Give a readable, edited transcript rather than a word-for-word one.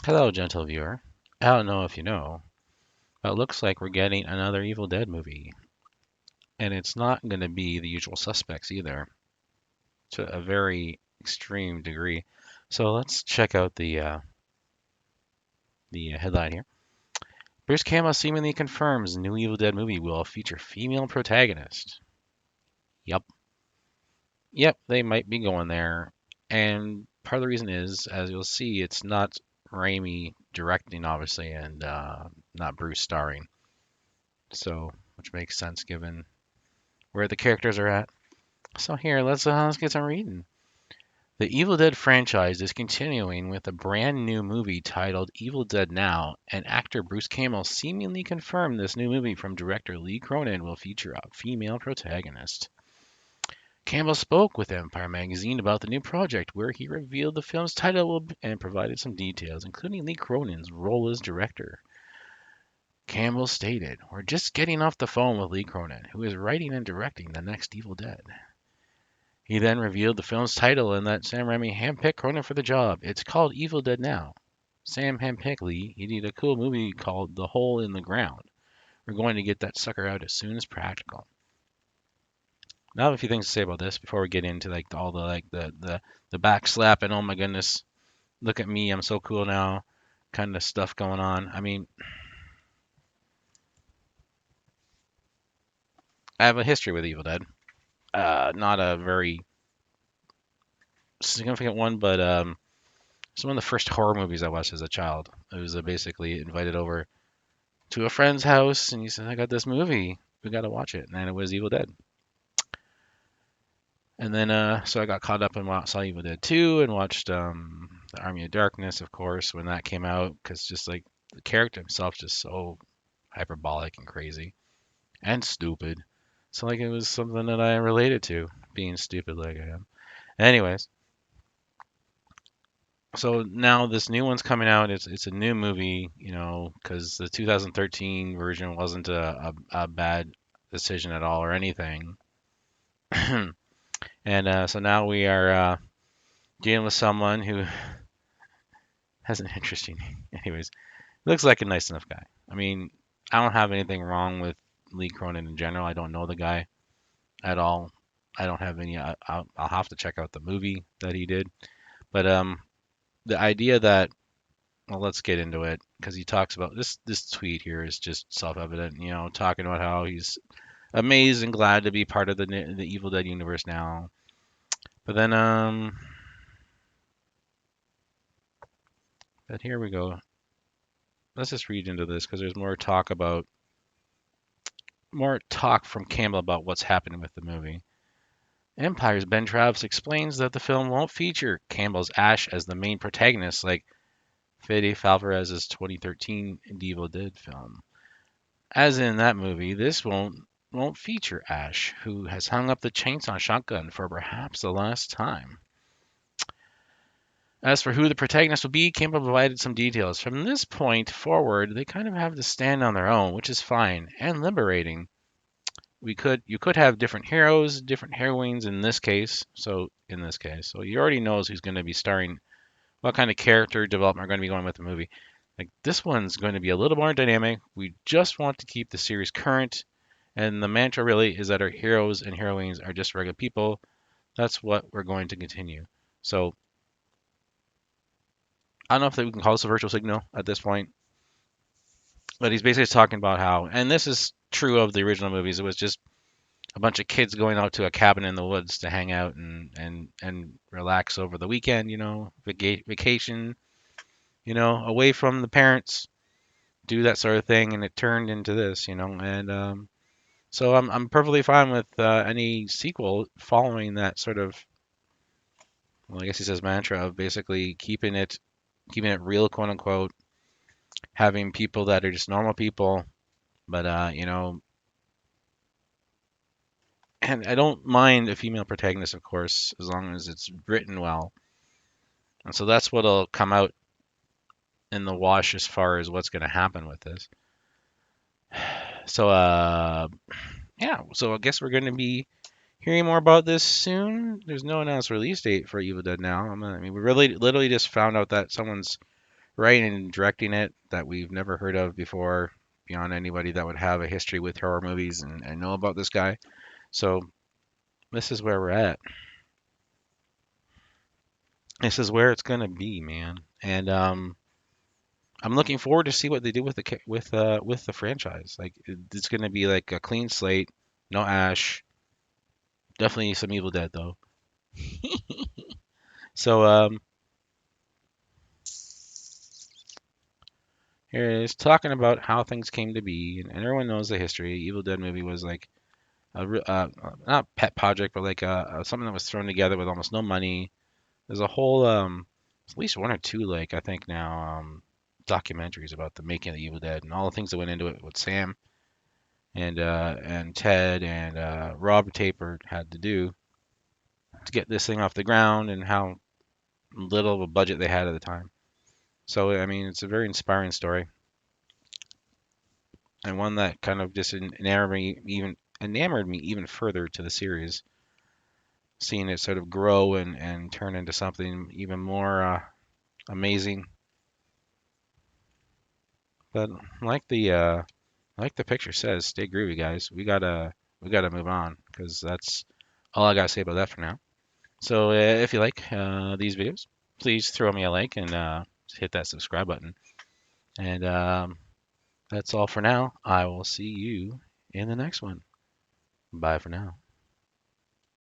Hello, gentle viewer. I don't know if you know, but it looks like we're getting another Evil Dead movie. And it's not going to be the usual suspects either, to a very extreme degree. So let's check out the headline here. Bruce Campbell seemingly confirms new Evil Dead movie will feature female protagonist. Yep. Yep, they might be going there. And part of the reason is, as you'll see, it's not Raimi directing, obviously, and not Bruce starring. So, which makes sense given where the characters are at. So here, let's get some reading. The Evil Dead franchise is continuing with a brand new movie titled Evil Dead Now, and actor Bruce Campbell seemingly confirmed this new movie from director Lee Cronin will feature a female protagonist. Campbell spoke with Empire magazine about the new project, where he revealed the film's title and provided some details, including Lee Cronin's role as director. Campbell stated, "We're just getting off the phone with Lee Cronin, who is writing and directing the next Evil Dead." He then revealed the film's title and that Sam Raimi handpicked Cronin for the job. It's called Evil Dead Now. Sam handpicked Lee. He did a cool movie called The Hole in the Ground. We're going to get that sucker out as soon as practical. Now I have a few things to say about this before we get into like all the the backslap and oh my goodness, look at me, I'm so cool now kind of stuff going on. I mean, I have a history with Evil Dead. Not a very significant one, but it's one of the first horror movies I watched as a child. I was basically invited over to a friend's house, and he said, "I got this movie. We got to watch it." And it was Evil Dead. And then, so I got caught up and saw Evil Dead 2 and watched The Army of Darkness, of course, when that came out, because just like the character himself, just so hyperbolic and crazy and stupid. So like it was something that I related to, being stupid like I am. Anyways, so now this new one's coming out. It's a new movie, you know, because the 2013 version wasn't a bad decision at all or anything. And so now we are dealing with someone who has an interesting. Anyways, looks like a nice enough guy. I mean, I don't have anything wrong with Lee Cronin in general. I don't know the guy at all. I don't have any. I'll have to check out the movie that he did. But the idea that, well, let's get into it because he talks about this tweet here is just self-evident, you know, talking about how he's amazed and glad to be part of the Evil Dead universe now. But then but here we go. Let's just read into this because there's more talk from Campbell about what's happening with the movie. Empire's Ben Travis explains that the film won't feature Campbell's Ash as the main protagonist like Fede Alvarez's 2013 Evil Dead film. As in that movie, this won't feature Ash, who has hung up the chainsaw shotgun for perhaps the last time. As for who the protagonist will be, Campbell provided some details. From this point forward, they kind of have to stand on their own, which is fine and liberating. You could have different heroes, different heroines in this case. So you already knows who's going to be starring, what kind of character development are going to be going with the movie. Like this one's going to be a little more dynamic. We just want to keep the series current, and the mantra really is that our heroes and heroines are just regular people. That's what we're going to continue. So I don't know if we can call this a virtual signal at this point, but he's basically talking about how, and this is true of the original movies. It was just a bunch of kids going out to a cabin in the woods to hang out and relax over the weekend. You know, vacation. You know, away from the parents, do that sort of thing, and it turned into this. You know, and so I'm perfectly fine with any sequel following that sort of, well, I guess he says mantra of basically keeping it real, quote unquote, having people that are just normal people, but you know, and I don't mind a female protagonist, of course, as long as it's written well. And so that's what'll come out in the wash as far as what's going to happen with this. So yeah, so I guess we're going to be hearing more about this soon. There's no announced release date for Evil Dead Now. I mean, we really literally just found out that someone's writing and directing it that we've never heard of before, beyond anybody that would have a history with horror movies and know about this guy. So this is where we're at. This is where it's gonna be, man. And I'm looking forward to see what they do with with the franchise. Like it's gonna be like a clean slate, no Ash, definitely some Evil Dead though. So here it is talking about how things came to be, and everyone knows the history. Evil Dead movie was like not pet project, but like something that was thrown together with almost no money. There's a whole at least one or two like I think now documentaries about the making of the Evil Dead and all the things that went into it with Sam and Ted and Rob Taper had to do to get this thing off the ground and how little of a budget they had at the time. So I mean, it's a very inspiring story and one that kind of just enamored me even further to the series, seeing it sort of grow and turn into something even more amazing. But like the picture says, stay groovy, guys. We gotta move on because that's all I gotta say about that for now. So if you like these videos, please throw me a like and hit that subscribe button. And that's all for now. I will see you in the next one. Bye for now.